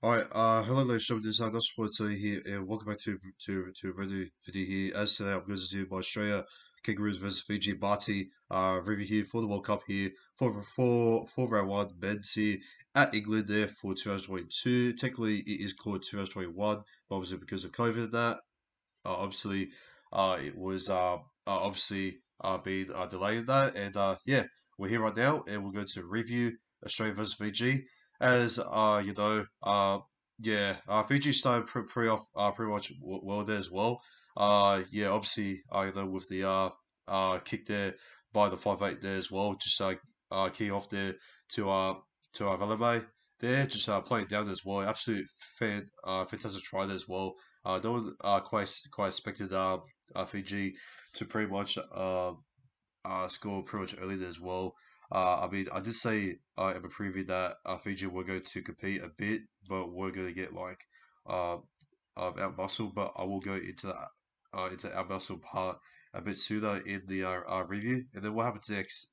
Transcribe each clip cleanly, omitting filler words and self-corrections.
Alright, hello ladies and gentlemen, this is Dr. Sports here, and welcome back to a brand new video here. As today, I'm going to do my Australia Kangaroos versus Fiji Bati review here for the World Cup here for round one men's here at England there for 2022. Technically, it is called 2021, but obviously because of COVID and that, obviously, it was obviously being delayed that, and yeah, we're here right now, and we're going to review Australia versus Fiji. As yeah, Fiji started pretty off pretty much well there as well. Yeah, obviously, with the kick there by the 5-8 there as well, just key off there to uh Valame there, just playing down as well. Absolute fantastic try there as well. No one quite expected Fiji to pretty much score pretty much early there as well. I mean, I did say in the preview that Fiji were going to compete a bit, but we're going to get like uh, out muscle. But I will go into that out muscle part a bit sooner in the review. And then what happens next?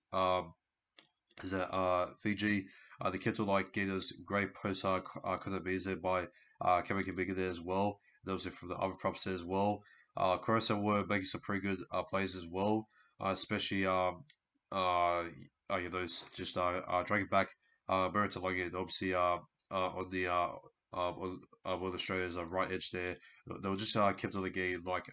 Is that Fiji they kept on like getting those great post economies there by Kevin Kamiga there as well. And obviously from the other props there as well. Croatia were making some pretty good plays as well, especially uh, just dragging back Meritalonga and obviously on the on Australia's right edge there. They were just kept on the game like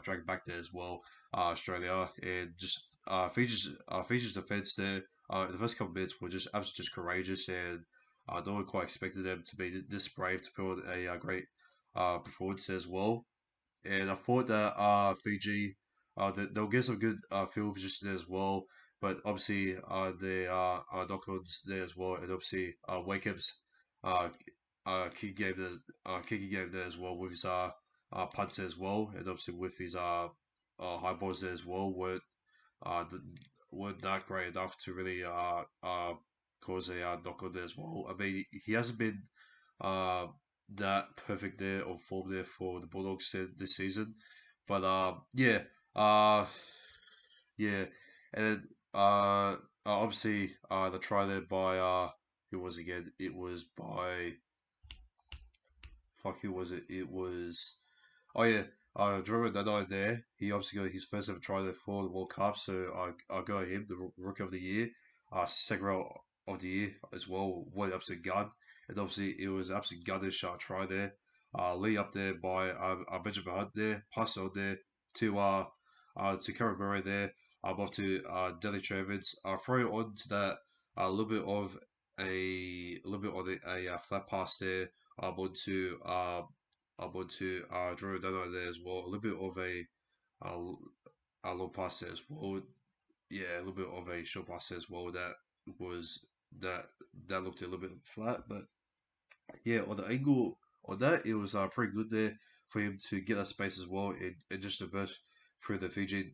dragging back there as well. Australia and just Fiji's defense there the first couple of minutes were just absolutely just courageous, and no one quite expected them to be this brave to put on a great performance as well. And I thought that Fiji, they'll get some good field position there as well, but obviously the knock-ons there as well, and obviously Wakeham's uh, kicking game there as well with his punts there as well, and obviously with his high balls there as well uh, th- weren't that great enough to really cause a knock on there as well. I mean, he hasn't been uh, that perfect there or form there for the Bulldogs this season, but yeah, uh, yeah, and then, obviously the try there by who was it again? It was by fuck who was it? It was Oh yeah, Drummond that night there, he obviously got his first ever try there for the World Cup, so I got him the Rookie of the Year, second row of the year as well. What an absolute gun, and obviously it was an absolute gunnish try there. Lee up there by Benjamin Hunt there, pass on there to Karen Murray there, off to Delhi Travers, throw on to that a little bit of a little bit on a flat pass there, onto Drew Dano there as well. A little bit of a, a low pass there as well. Yeah, a little bit of a short pass there as well. Was that that looked a little bit flat, but yeah, on the angle on that, it was pretty good there for him to get that space as well and just to burst through the Fiji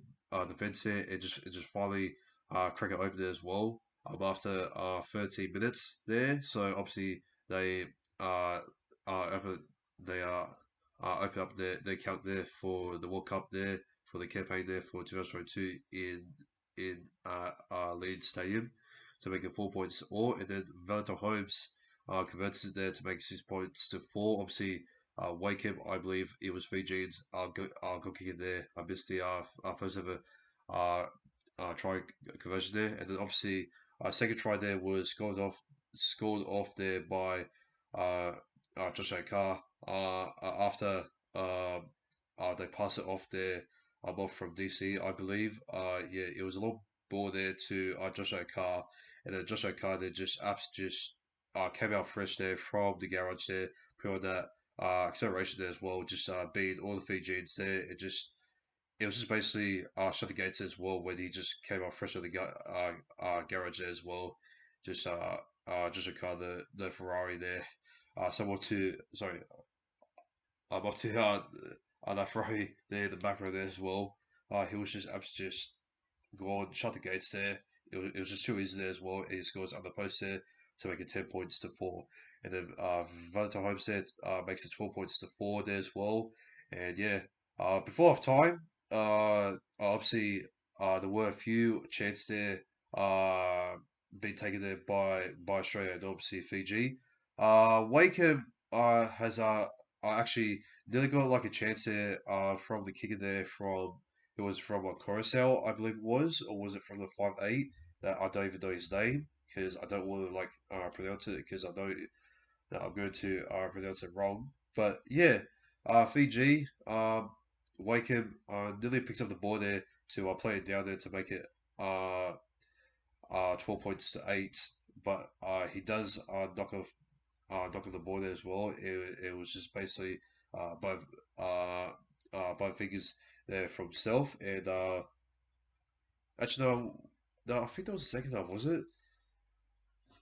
defense there and just finally crack it open there as well. After 13 minutes there, so obviously they uh, open they open up their account there for the World Cup there for the campaign there for 2022 in Leeds Stadium to make it 4 points all, and then Valentine Holmes converts it there to make 6 points to four. Obviously, Wakeham, I believe it was Fijians. Goal kicker there. I missed the first ever uh, try conversion there, and then obviously second try there was scored off there by uh, Joshua Carr after they pass it off there. Off from DC, I believe. Yeah, it was a long ball there to Joshua Carr, and then Joshua Carr there just came out fresh there from the garage there, put on that acceleration there as well, just beating all the Fijians there. It was just basically shut the gates as well when he just came out fresh of the garage there as well. Just just a car the Ferrari there. Someone to sorry, I'm up to that Ferrari there in the background there as well. He was just gone, shut the gates there. It was just too easy there as well. And he scores on the post there to make it 10 points to four. And then Valentine Homestead makes it 12 points to four there as well. And yeah, before half time, obviously there were a few chances there being taken there by Australia and obviously Fiji. Wakeham has actually nearly got like a chance there from the kicker there from it was from Coruscant, I believe it was, or was it from the 5'8" that I don't even know his name because I don't want to like pronounce it because I know that I'm going to pronounce it wrong. But yeah, Fiji, Wakeham nearly picks up the ball there to play it down there to make it uh 12 points to 8, but he does knock off the ball there as well. It was just basically both both figures there from self and actually no, I think that was the second half, was it?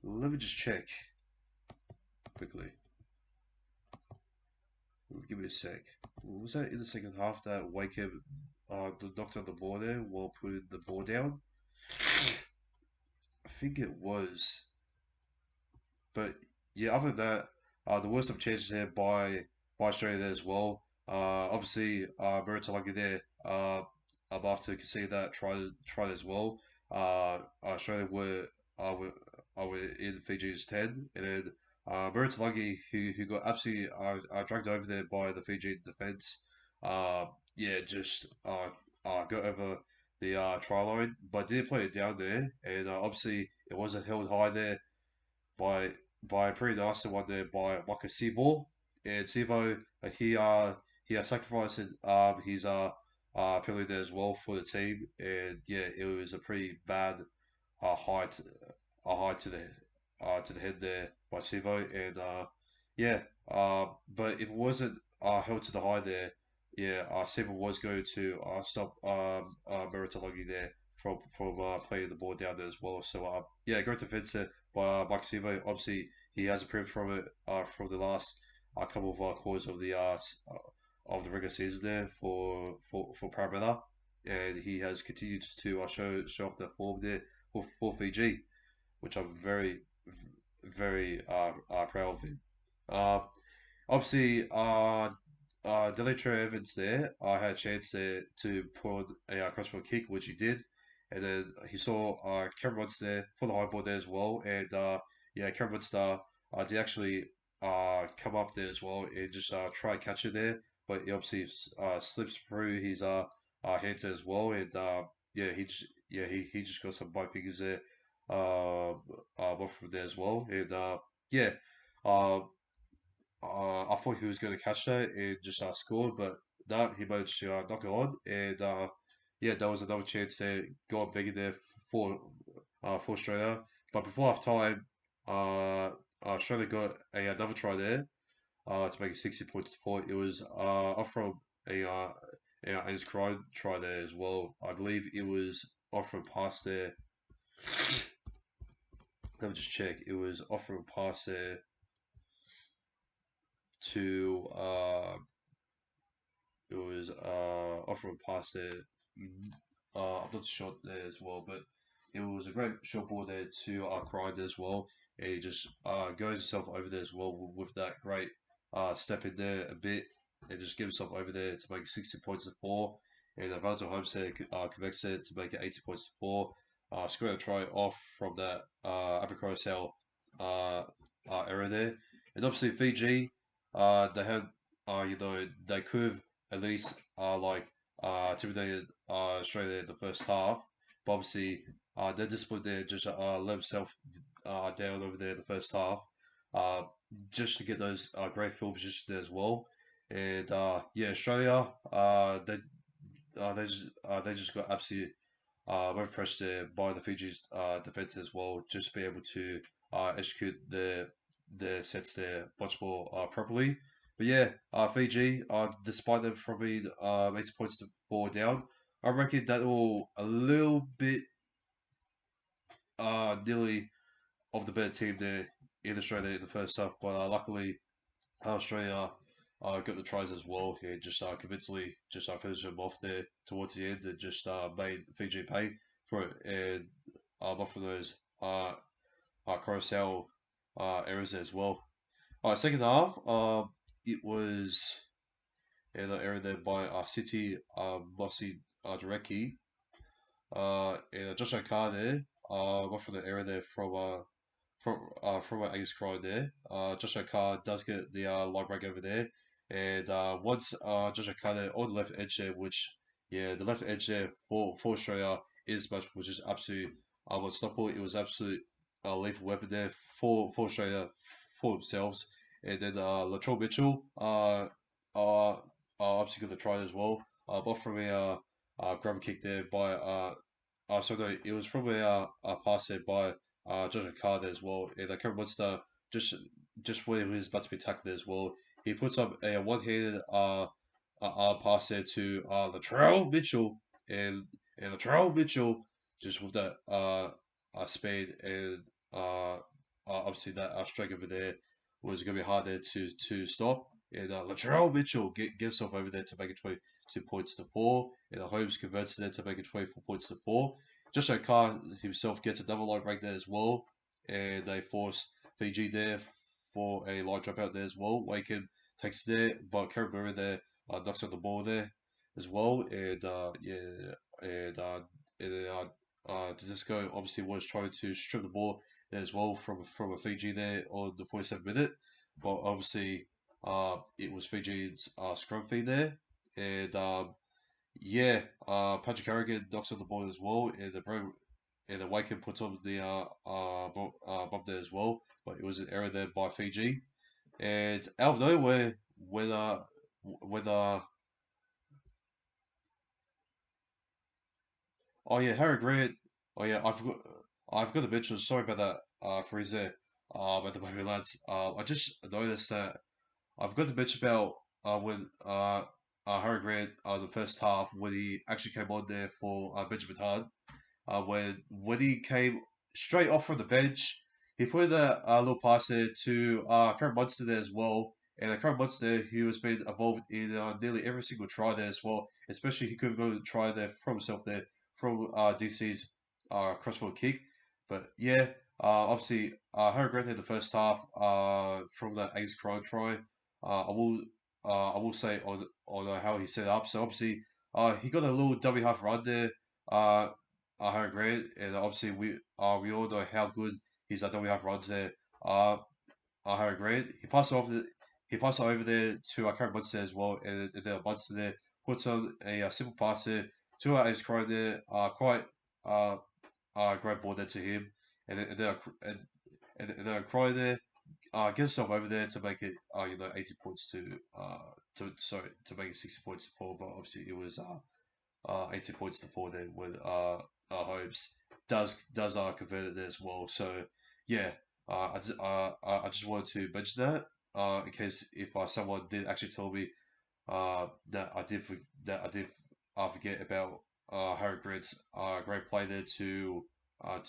Let me just check quickly. Give me a sec. Was that in the second half that Wakeham knocked on the ball there while putting the ball down? I think it was. But yeah, other than that, there were some changes there by Australia there as well. Obviously, Murray there. After conceding that try as well. Australia were in Fiji's 10, and then Murray who got absolutely dragged over there by the Fiji defense. Yeah, just got over the try line, but did play it down there, and obviously it wasn't held high there by a pretty nasty one there by Waka Sivo. And Sivo, he sacrificed his penalty there as well for the team. And yeah, it was a pretty bad height to the head there by Sivo. And yeah, but if it wasn't held to the high there, yeah, Sivo was going to stop Meritalagi there from playing the ball down there as well. So yeah, great defense there by Mike Sivo. Obviously, he has improved from it from the last couple of quarters of the regular season there for Parramatta, and he has continued to show off the form there for Fiji, which I'm very proud of him. Uh, Obviously, Demetrio Evans there, I had a chance there to put a crossfield kick, which he did, and then he saw Cameron Munster for the high ball there as well, and yeah, Cameron Munster did actually come up there as well and just try and catch it there, but he obviously slips through his hands there as well, and yeah, he just got some bite fingers there, off from there as well, and yeah. Uh, I thought he was going to catch that and just score, but no, he managed to knock it on. And yeah, that was another chance to go on bigger there for Australia. But before half time, Australia got another try there to make it 60 points to 4. It was off from a his crime try there as well. I believe it was off from pass there. Let me just check. It was off from pass there to it was offering pass there. I'm not sure there as well, but it was a great short ball there to Grind as well. And he just goes himself over there as well with that great step in there a bit and just give himself over there to make 60 points to 4. And Valentine Homestead convects it to make it 80 points to 4. Square a try off from that Abercrombie cell error there. And obviously Fiji, they had, they could have at least intimidated Australia in the first half. But obviously, their discipline there just let themselves down over there in the first half, uh, just to get those great field positions there as well. And yeah, Australia, they just got absolutely pressed there by the Fiji's defense as well, just to be able to execute their sets there much more properly. But yeah, Fiji, despite them from being 80 points to 4 down, I reckon that will a little bit nearly of the better team there in Australia in the first half. But luckily, Australia got the tries as well here, just convincingly just finished them off there towards the end and just made Fiji pay for it. And off of those carousel errors as well. All right, second half, it was an error there by City, Mossy Direcki, and Josh Carr there. Off for the error there from what Ace cried there. Josh Carr does get the line break over there, and once Josh Carr there on the left edge there, which yeah, the left edge there for Australia is much, which is absolute unstoppable. It was absolute lethal weapon there for Australia for themselves, and then Latrell Mitchell obviously got the try as well. But from a grab kick there by so no, it was from a pass there by Josh Carter as well. And Kevin Munster just just when he was about to be tackled as well, he puts up a one-handed pass there to Latrell Mitchell, and Latrell Mitchell just with that speed and obviously that strike over there was going to be hard there to stop. And Latrell Mitchell gives himself over there to make it 22 points to 4. And Holmes converts there to make it 24 points to 4. Josh Carr himself gets another line break there as well. And they force Fiji there for a line dropout there as well. Waken takes it there, but Karen Murray there knocks on the ball there as well. And yeah, and Disco obviously was trying to strip the ball there as well from a Fiji there on the 47th minute. But obviously, it was Fiji's scrum feed there, and yeah, Patrick Carrigan knocks on the ball as well, and the Waken puts on the bomb there as well, but it was an error there by Fiji, and out of nowhere when oh yeah, Harry Grant. Oh yeah, I've got to mention. Sorry about that. Freeze there. At the moment, lads. I just noticed that I've got to mention about when Harry Grant the first half when he actually came on there for Benjamin Hahn. When he came straight off from the bench, he put a little pass there to Karen Munster there as well. And Karen Munster, he was been involved in nearly every single try there as well. Especially he could have gone to try there from himself there from DC's crossfield kick. But yeah, obviously Harry Grant in the first half from that Ace Crime try. I will say on how he set up. So obviously he got a little dummy half run there. Uh, Harry Grant, and obviously we all know how good his dummy half runs there. Uh, Harry Grant, he passed it over there to Karen Munster as well, and then Munster there puts on a simple pass there to Ace Crime there. Quite uh, great ball there to him, and then Cry there get yourself over there to make it 80 points to make it 60 points to 4, but obviously it was 80 points to 4 then when Holmes does convert it there as well. So yeah, I just wanted to mention that in case if someone did actually tell me that I did forget about Harry Grant's great play there to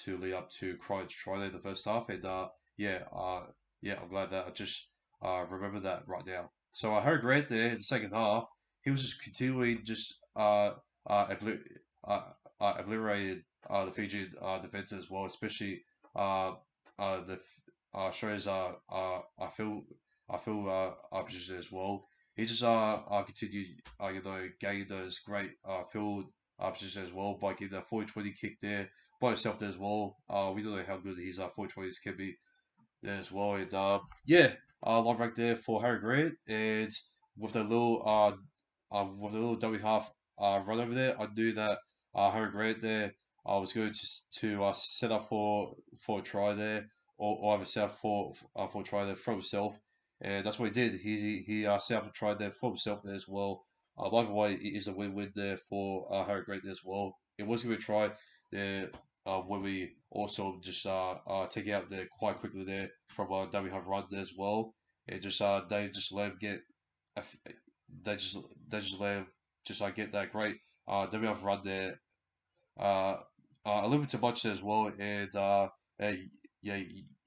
lead up to Cry's try there the first half, and yeah, yeah, I'm glad that I just remember that right now. So Harry Grant there in the second half, he was just continually just uh, obliterated the Fijian defense as well, especially the Australia's I feel position as well. He just continued gaining those great field position as well by getting a 40-20 kick there by himself there as well. We don't know how good his 40-20s can be there as well. And yeah, line break there for Harry Grant, and with the little dummy half run over there, I knew that Harry Grant there I was going to set up for a try there, or have a set up for a try there from himself, and that's what he did. He set up a try there for himself there as well. Either way, it is a win-win there for Harry Grant there as well. It was going to be a try there when we also just take out there quite quickly there from dummy half run there as well, and just they just let him get a f- they just let him just get that great WF run there. Uh, a little bit too much there as well, and yeah,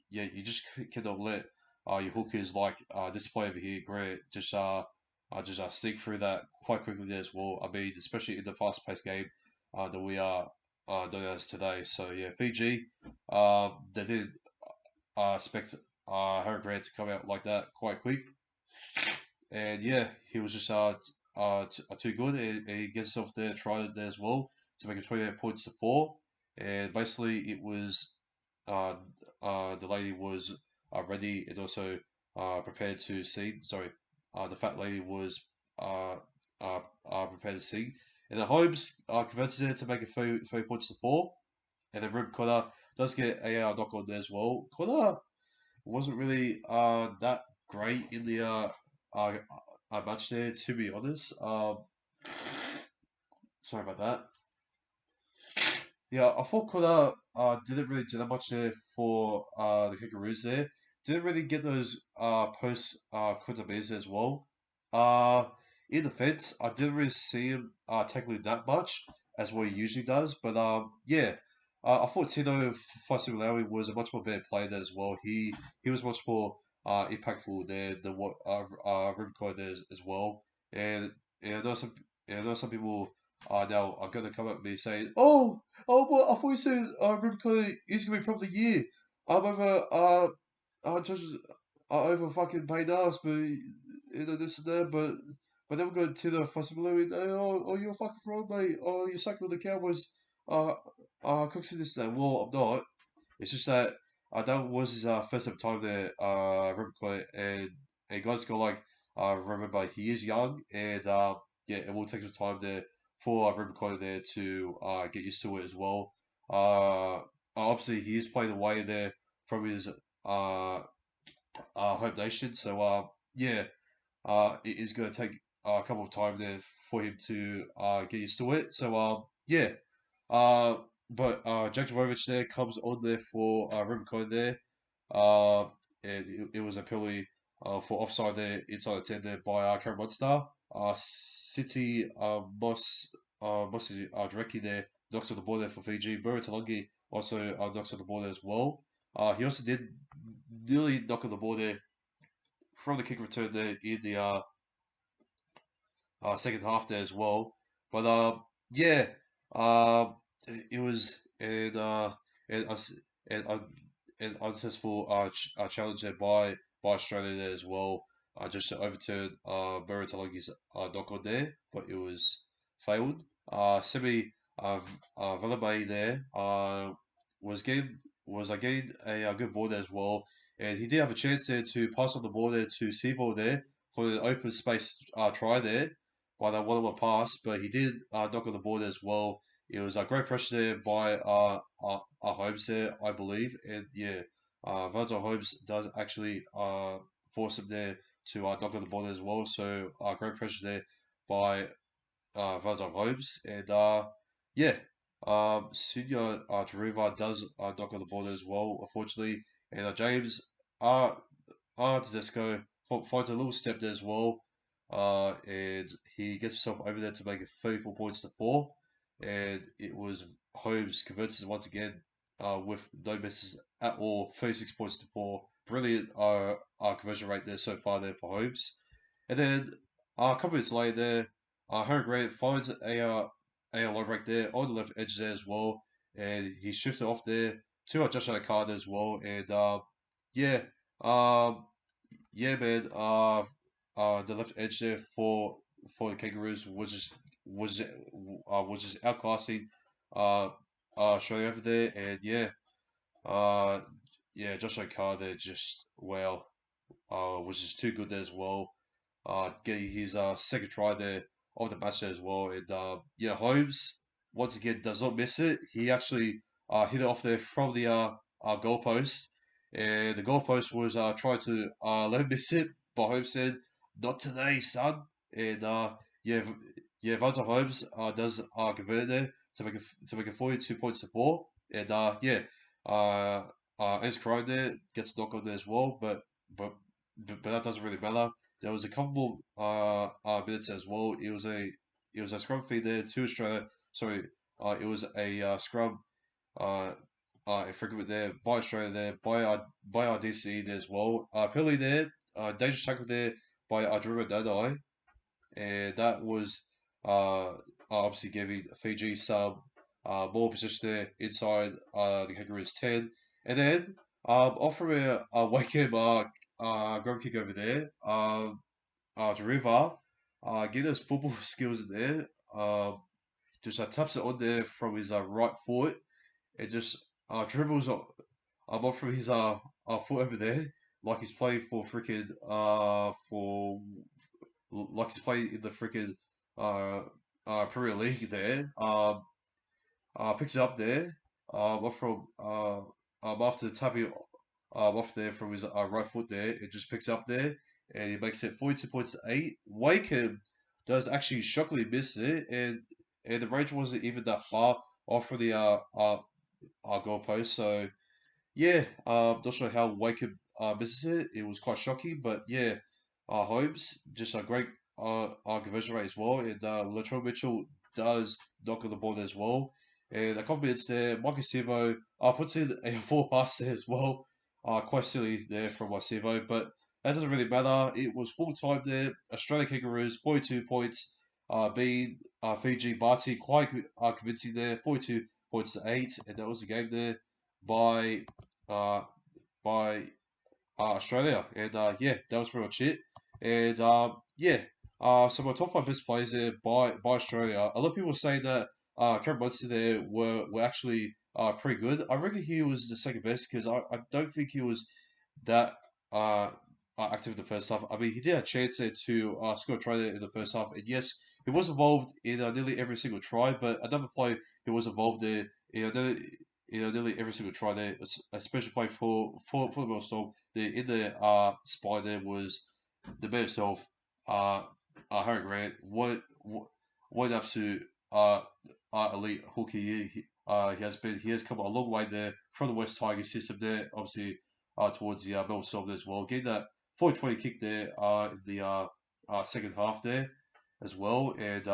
yeah, you just cannot let your hookers like this play over here, Grant, just sneak through that quite quickly there as well. I mean, especially in the fast paced game that we are doing as today. So yeah, Fiji, they did expect Harry Grant to come out like that quite quick, and yeah, he was just too good, and he gets himself there, tried it there as well to make it 28 points to 4, and basically it was uh, the lady was ready and also prepared to sing. Sorry, the fat lady was uh, prepared to sing. And then Holmes converts it to make it 3 points to four. And then Rib Connor does get a knock on there as well. Connor wasn't really that great in the uh, match there, to be honest. Sorry about that. Yeah, I thought Connor didn't really do that much there for the Kangaroos there. Didn't really get those post quarter beers as well. Uh, in defense, I didn't really see him tackling that much as what he usually does. But yeah, I thought Tino Fasiulawi was a much more better player there as well. He was much more impactful there than what Rubco there as well. And, and I know some and I know some people now are going to come at me saying, "Oh, well, I thought you said Rubicon is going to be probably the year. I'm over, just over fucking paid ass, but this and that, but then we're going to the possibility. Oh, you're fucking fraud, mate. Oh, you're sucking with the Cowboys. Uh, Cooks in this and well, I'm not. It's just that that was his first ever time there, Rubicon, and guys go like, remember he is young, and yeah, it will take some time there for Rubicon there to get used to it as well. Obviously, he is playing away there from his uh, home nation, so yeah, it is going to take a couple of time there for him to get used to it. So yeah, uh, but Jack Jovovich there comes on there for Rubicon there, uh, and it was a penalty for offside there inside the 10 there by Karen Monster. City Mosi Dreki there knocks on the ball there for Fiji. Murray Talangi also knocks on the ball there as well. He also did nearly knock on the ball there from the kick return there in the second half there as well. But yeah, it was and us and an unsuccessful challenge there by Australia there as well. Just to overturn Murray Talangi's knock on there, but it was failed. Semi Valemei there was getting was getting a good ball there as well, and he did have a chance there to pass on the ball there to Sevo there for an open space try there by that one-on-one pass, but he did knock on the board as well. It was a great pressure there by Holmes there, I believe, and yeah, Virgil Holmes does actually force him there to knock on the board as well. So great pressure there by Virgil Holmes, and yeah, Senior Taruva does knock on the board as well, unfortunately, and James uh, Tedesco finds a little step there as well, and he gets himself over there to make it 34 points to four, and it was Holmes converts it once again, with no misses at all, 36 points to four. Brilliant conversion rate there so far there for Holmes, and then a couple minutes later there, Harry Grant finds a low break there on the left edge there as well, and he shifted off there to Josh Card as well, and yeah. Um, yeah, man. The left edge there for the Kangaroos was just outclassing uh Australia over there, and yeah, uh, yeah, Joshua Carr there just well, was just too good there as well. Getting his second try there of the match there as well, and yeah, Holmes once again does not miss it. He actually hit it off there from the goalpost, and the goalpost was trying to let him miss it, but Holmes said, "Not today, son." And yeah, yeah, Vanta Holmes does convert it there to make it 42 points to four, and yeah, uh, Ace Crime there gets knocked on there as well, but but that doesn't really matter. There was a couple minutes as well. It was a scrum feed there to Australia. Sorry, it was a scrum uh frequent there by Australia there by our DC there as well. Penalty there, dangerous tackle there by Drew Dadai, and that was obviously giving Fiji some more position there inside the Kangaroos 10. And then offering a Wakeham ground kick over there, Deriva, getting those football skills in there, just taps it on there from his right foot and just dribbles I'm off from his foot over there, like he's playing for freaking for like he's playing in the freaking uh Premier League there. Picks it up there. Off from after tapping off there from his right foot there, it just picks up there and he makes it 42 points to 8. Wakeham does actually shockingly miss it, and the range wasn't even that far off from the goalpost. So yeah, not sure how Wakeham misses it. It was quite shocking, but yeah, Holmes just a great conversion rate as well, and Latrell Mitchell does knock on the ball there as well, and a couple minutes there, Marcus Sivo puts in a four pass there as well. Quite silly there from Sivo, but that doesn't really matter. It was full time there. Australia Kangaroos 42 points. Being Fiji Bati quite convincing there, 42 points to 8, and that was the game there by uh, by Australia. And yeah, that was pretty much it. And yeah, so my top five best players there by Australia. A lot of people were saying that Cameron Munster there were actually pretty good. I reckon he was the second best because I don't think he was that uh, active in the first half. I mean, he did have a chance there to score a try there in the first half, and yes, he was involved in nearly every single try. But another player who was involved there nearly every single try there, especially playing for the Millstone. In the spine there was the man himself, uh, Harry Grant. What an absolute elite hooker he has been. He has come a long way there from the West Tigers system there, obviously towards the Melbourne Storm as well. Getting that 40-20 kick there in the second half there as well, and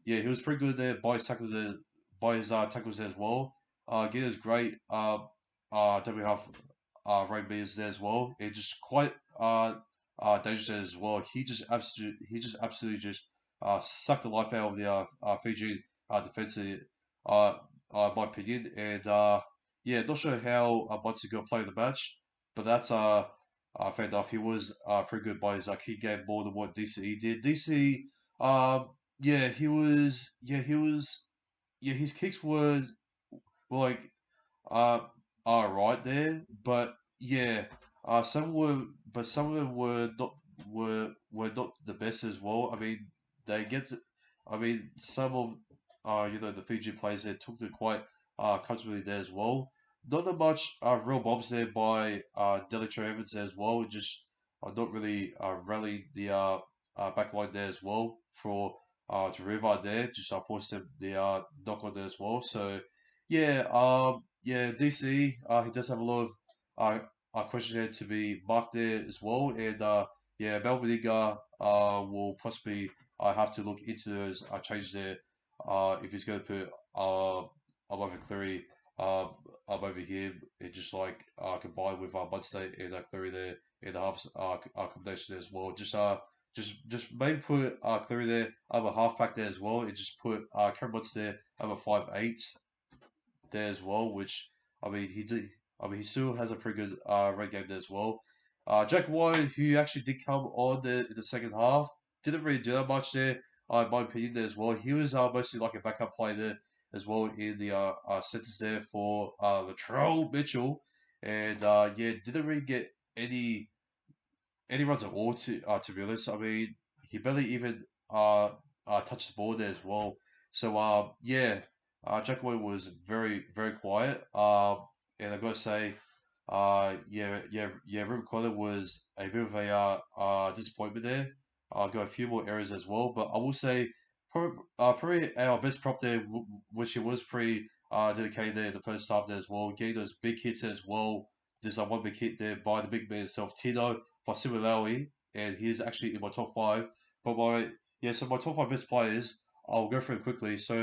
yeah, he was pretty good there by his tackles there as well. Again, it was great. W half right meters there as well. It just quite dangerous there as well. He just absolutely just sucked the life out of the Fiji defense. Uh, my opinion, and yeah, not sure how Munster going to play the match, but that's fair enough. He was pretty good by his key game more than what DCE did. DCE, yeah, he was, yeah, his kicks were like uh all right there, but yeah, some of them were not the best as well. I mean, they get to, I mean, some of the Fiji players there took it quite comfortably there as well. Not that much real bombs there by Delitra Evans there as well. Just not really rallied the back line there as well for to Rivar there. Just forced them the knock on there as well. So yeah, yeah, DC, he does have a lot of questions there to be marked there as well, and yeah, Melbourne will possibly have to look into those changes there if he's going to put over Cleary over him and just like combine with Munster and Cleary there in the half combination as well. Just maybe put Cleary there over half pack there as well, and just put Cameron Munster there over 5'8" there as well, which I mean he did. I mean he still has a pretty good run game there as well. Jack White, who actually did come on in the second half, didn't really do that much there. In my opinion, there as well. He was mostly like a backup player there as well in the centers there for Latrell Mitchell, and yeah, didn't really get any runs at all to be honest. I mean, he barely even touched the ball there as well. So yeah, Jack Boy was very quiet. And I gotta say, Ruben Cotter was a bit of a disappointment there. Got a few more errors as well, but I will say probably our best prop there, which he was pretty dedicated there in the first half there as well, getting those big hits as well. There's one big hit there by the big man himself, Tino Fasiwalawi, and he is actually in my top five. But so my top five best players, I'll go through them quickly. So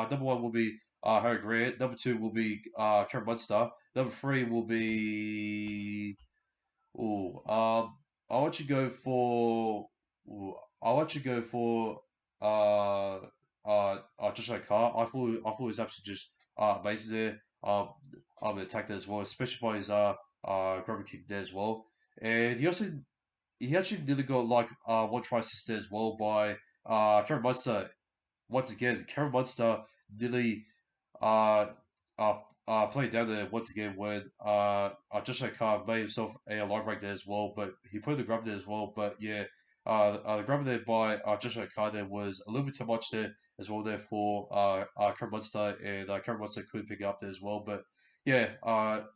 number one will be Harry Grant. Number two will be Karen Munster. Number three will be I want you to go for ooh, I want you to go for Joshua Carr. I thought he was absolutely just amazing there. Attack there as well, especially by his grubber kick there as well. And he actually nearly got like one try assist there as well by Karen Munster. Once again, Karen Munster nearly uh played down there once again when Joshua Carr made himself a line break there as well, but he put the grub there as well. But yeah, the grub there by Joshua Carr there was a little bit too much there as well there for Karen Munster, and Karen Munster could pick it up there as well. But yeah,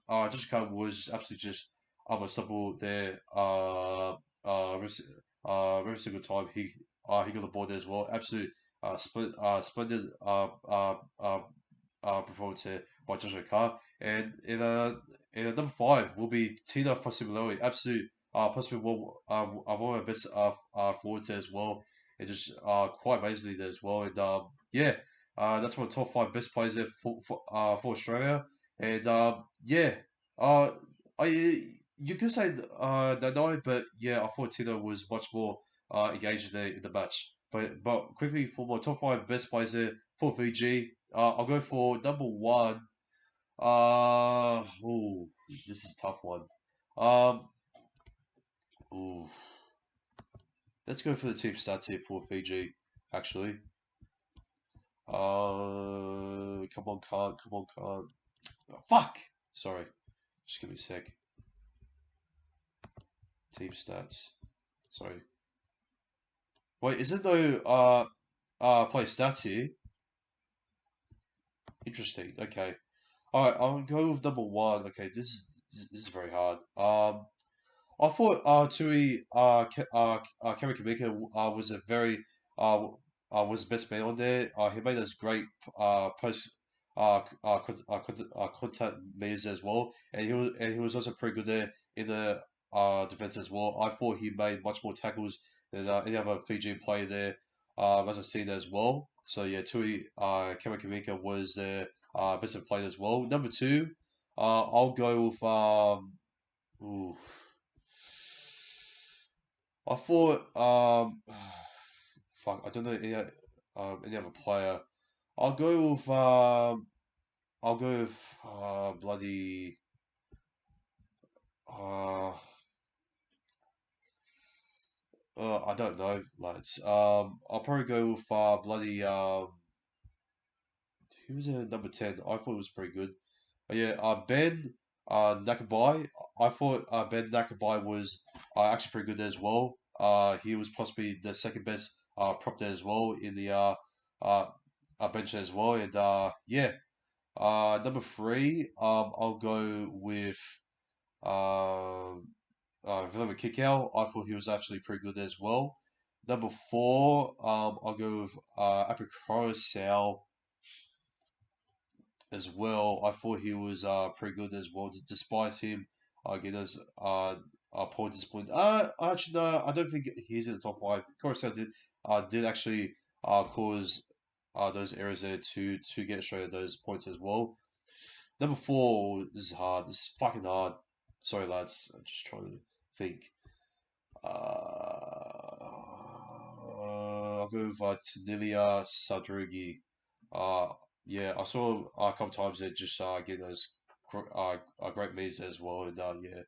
Joshua Carr was absolutely just unstoppable there. Every single time he got the ball there as well. Absolute splendid performance here by Joshua Carr. And in number five will be Tina Fosimilori, absolute possibly one of my best forwards there as well, and just quite amazingly there as well. And yeah, that's one of the top five best players there for Australia. And yeah, uh, I you could say no, but yeah, I thought Tina was much more engaged there in the match. But quickly for my top five best players there for Fiji, I'll go for number one. Ooh, this is a tough one. Um, ooh, let's go for the team stats here for Fiji. Actually, come on, can't, come on, can't. Oh, fuck. Sorry, just give me a sec. Team stats. Sorry. Wait, is it no play stats here? Interesting. Okay. All right, I'll go with number one. Okay, this is very hard. I thought Tui Kemi Kamika was a very uh, was the best man on there. He made us great post contact meters as well, and he was also pretty good there in the defense as well. I thought he made much more tackles than any other Fijian player there, as I've seen as well. So yeah, Tui Kemi Kamika was the best player as well. Number two, I'll go with ooh. I thought, fuck, I don't know any other player. I'll go with, bloody, uh, I don't know, lads. I'll probably go with, bloody, who was number 10? I thought it was pretty good. Yeah, Ben Nakabai. I thought Ben Nakabai was actually pretty good there as well. He was possibly the second best prop there as well in the uh, bench there as well. And yeah, number three, I'll go with Vilma Kikau. I thought he was actually pretty good there as well. Number four, I'll go with Apicoro as well. I thought he was pretty good as well, despite him getting those poor discipline. Actually, no, I don't think he's in the top five. Coruscant did actually cause those errors there to get straight at those points as well. Number four, this is hard. This is fucking hard. Sorry, lads. I'm just trying to think. I'll go with Tanilia Sadrugi. Uh, yeah, I saw him a couple times there just getting those great meets as well. And yeah,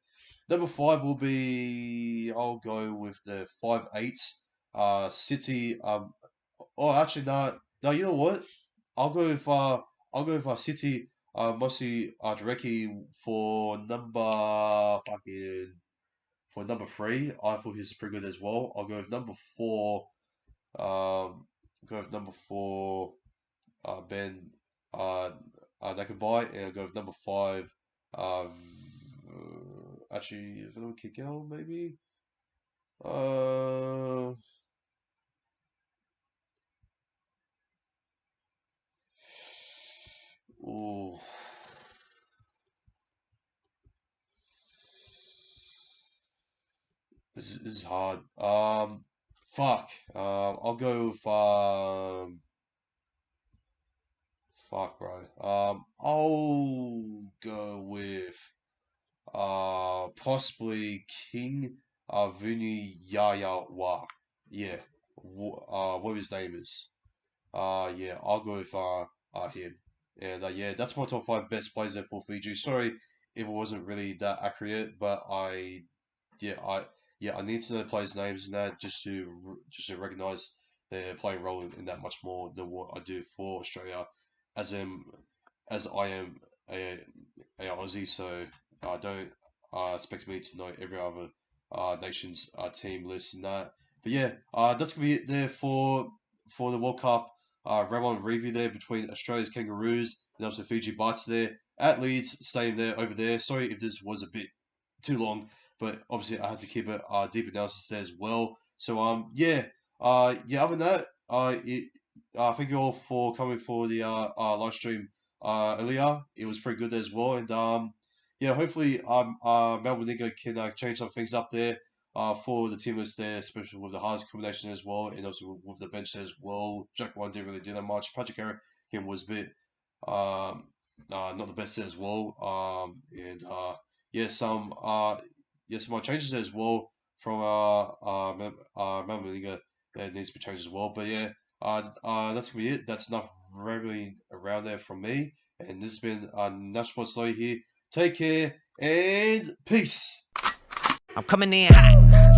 number five will be I'll go with the 5'8" City. Oh, actually no, no. You know what? I'll go with City. Mostly directly for number three. I thought he was pretty good as well. I'll go with number four. Go with number four. Ben Nakabai, and I'll go with number five. Actually, Vanilla Kikau, maybe. Uh, ooh, this is hard. Fuck. I'll go with fuck, bro. I'll go with possibly King Vuni Yaya Wa. Yeah. What his name is. Yeah, I'll go with him. And yeah, that's my top five best players there for Fiji. Sorry if it wasn't really that accurate, but yeah, I need to know the players' names and that just to recognize their playing role in that much more than what I do for Australia, as am as I am a Aussie, so I don't expect me to know every other nation's team list and that. But yeah, that's gonna be it there for the World Cup. Round review there between Australia's Kangaroos and also Fiji Bati there at Leeds, staying there over there. Sorry if this was a bit too long, but obviously I had to keep it deep analysis there as well. So yeah. Other than that, thank you all for coming for the live stream earlier. It was pretty good as well, and yeah, hopefully Melbourne Nigo can change some things up there. For the team list there, especially with the highest combination as well, and also with the bench as well. Jack One didn't really do that much. Patrick Harrington was a bit not the best as well. And yeah, some more changes as well from Melbourne Liga that needs to be changed as well. But yeah, that's gonna be it. That's enough rambling around there from me. And this has been National Sports Lawyer here. Take care and peace. I'm coming in hot.